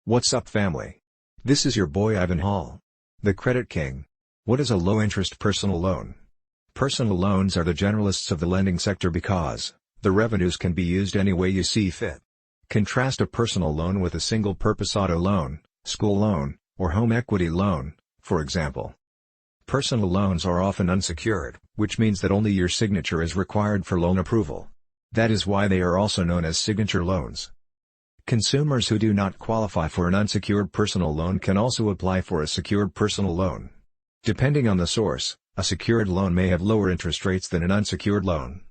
What's up, family? This is your boy Ivan Hall, the Credit King. What is a low-interest personal loan? Personal loans are the generalists of the lending sector because the revenues can be used any way you see fit. Contrast a personal loan with a single-purpose auto loan, school loan, or home equity loan, for example. Personal loans are often unsecured, which means that only your signature is required for loan approval. That is why they are also known as signature loans. Consumers who do not qualify for an unsecured personal loan can also apply for a secured personal loan. Depending on the source, a secured loan may have lower interest rates than an unsecured loan.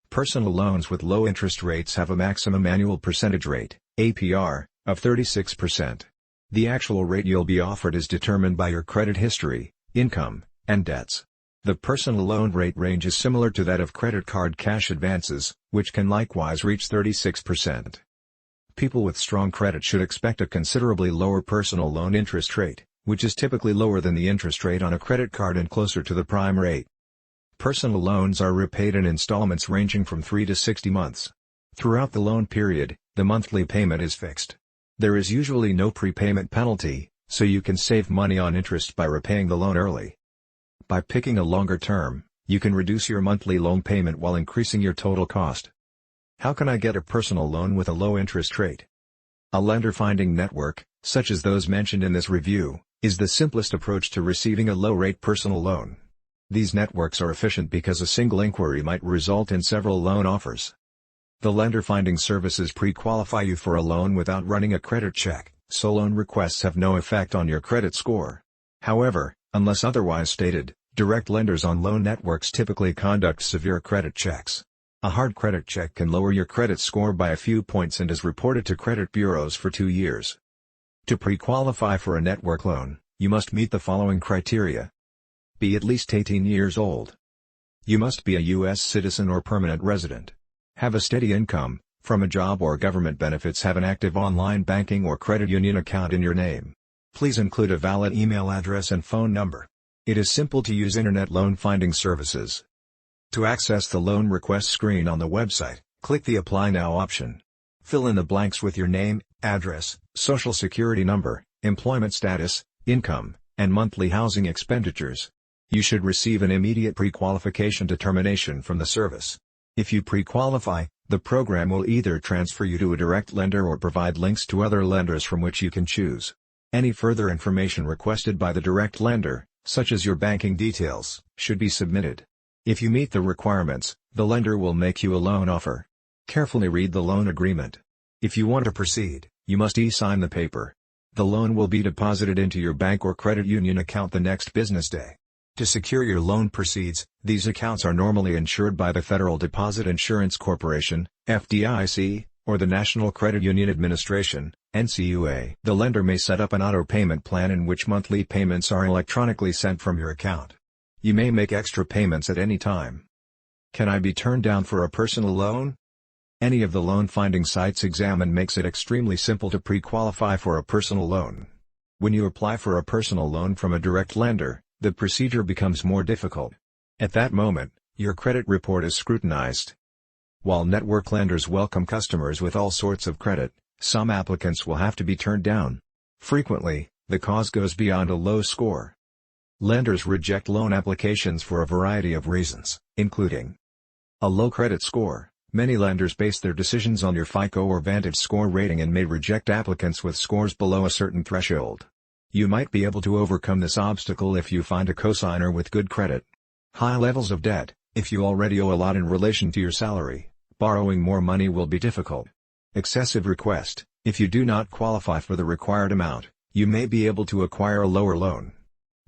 Personal loans with low interest rates have a maximum annual percentage rate, APR, of 36%. The actual rate you'll be offered is determined by your credit history, income, and debts. The personal loan rate range is similar to that of credit card cash advances, which can likewise reach 36%. People with strong credit should expect a considerably lower personal loan interest rate, which is typically lower than the interest rate on a credit card and closer to the prime rate. Personal loans are repaid in installments ranging from 3 to 60 months. Throughout the loan period, the monthly payment is fixed. There is usually no prepayment penalty, so you can save money on interest by repaying the loan early. By picking a longer term, you can reduce your monthly loan payment while increasing your total cost. How can I get a personal loan with a low interest rate? A lender finding network, such as those mentioned in this review, is the simplest approach to receiving a low-rate personal loan. These networks are efficient because a single inquiry might result in several loan offers. The lender finding services pre-qualify you for a loan without running a credit check, so loan requests have no effect on your credit score. However, unless otherwise stated, direct lenders on loan networks typically conduct severe credit checks. A hard credit check can lower your credit score by a few points and is reported to credit bureaus for 2 years. To pre-qualify for a network loan, you must meet the following criteria. Be at least 18 years old. You must be a U.S. citizen or permanent resident. Have a steady income, from a job or government benefits. Have an active online banking or credit union account in your name. Please include a valid email address and phone number. It is simple to use internet loan finding services. To access the loan request screen on the website, click the Apply Now option. Fill in the blanks with your name, address, social security number, employment status, income, and monthly housing expenditures. You should receive an immediate pre-qualification determination from the service. If you pre-qualify, the program will either transfer you to a direct lender or provide links to other lenders from which you can choose. Any further information requested by the direct lender, such as your banking details, should be submitted. If you meet the requirements, the lender will make you a loan offer. Carefully read the loan agreement. If you want to proceed, you must e-sign the paper. The loan will be deposited into your bank or credit union account the next business day. To secure your loan proceeds, these accounts are normally insured by the Federal Deposit Insurance Corporation, FDIC, or the National Credit Union Administration, NCUA. The lender may set up an auto payment plan in which monthly payments are electronically sent from your account. You may make extra payments at any time. Can I be turned down for a personal loan? Any of the loan finding sites examined makes it extremely simple to pre-qualify for a personal loan. When you apply for a personal loan from a direct lender, the procedure becomes more difficult. At that moment, your credit report is scrutinized. While network lenders welcome customers with all sorts of credit, some applicants will have to be turned down. Frequently, the cause goes beyond a low score. Lenders reject loan applications for a variety of reasons, including a low credit score. Many lenders base their decisions on your FICO or Vantage score rating and may reject applicants with scores below a certain threshold. You might be able to overcome this obstacle if you find a cosigner with good credit. High levels of debt. If you already owe a lot in relation to your salary, borrowing more money will be difficult. Excessive request. If you do not qualify for the required amount, you may be able to acquire a lower loan.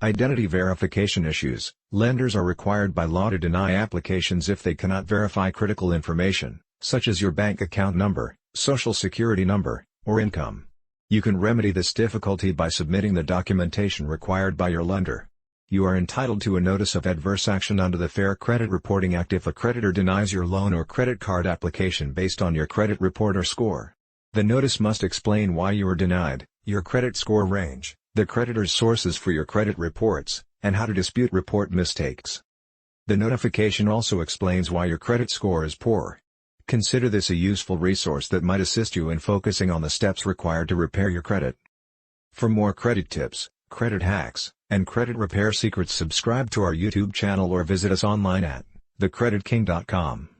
Identity verification issues. Lenders are required by law to deny applications if they cannot verify critical information, such as your bank account number, social security number, or income. You can remedy this difficulty by submitting the documentation required by your lender. You are entitled to a notice of adverse action under the Fair Credit Reporting Act if a creditor denies your loan or credit card application based on your credit report or score. The notice must explain why you were denied, your credit score range, the creditor's sources for your credit reports, and how to dispute report mistakes. The notification also explains why your credit score is poor. Consider this a useful resource that might assist you in focusing on the steps required to repair your credit. For more credit tips, credit hacks, and credit repair secrets, subscribe to our YouTube channel or visit us online at thecreditking.com.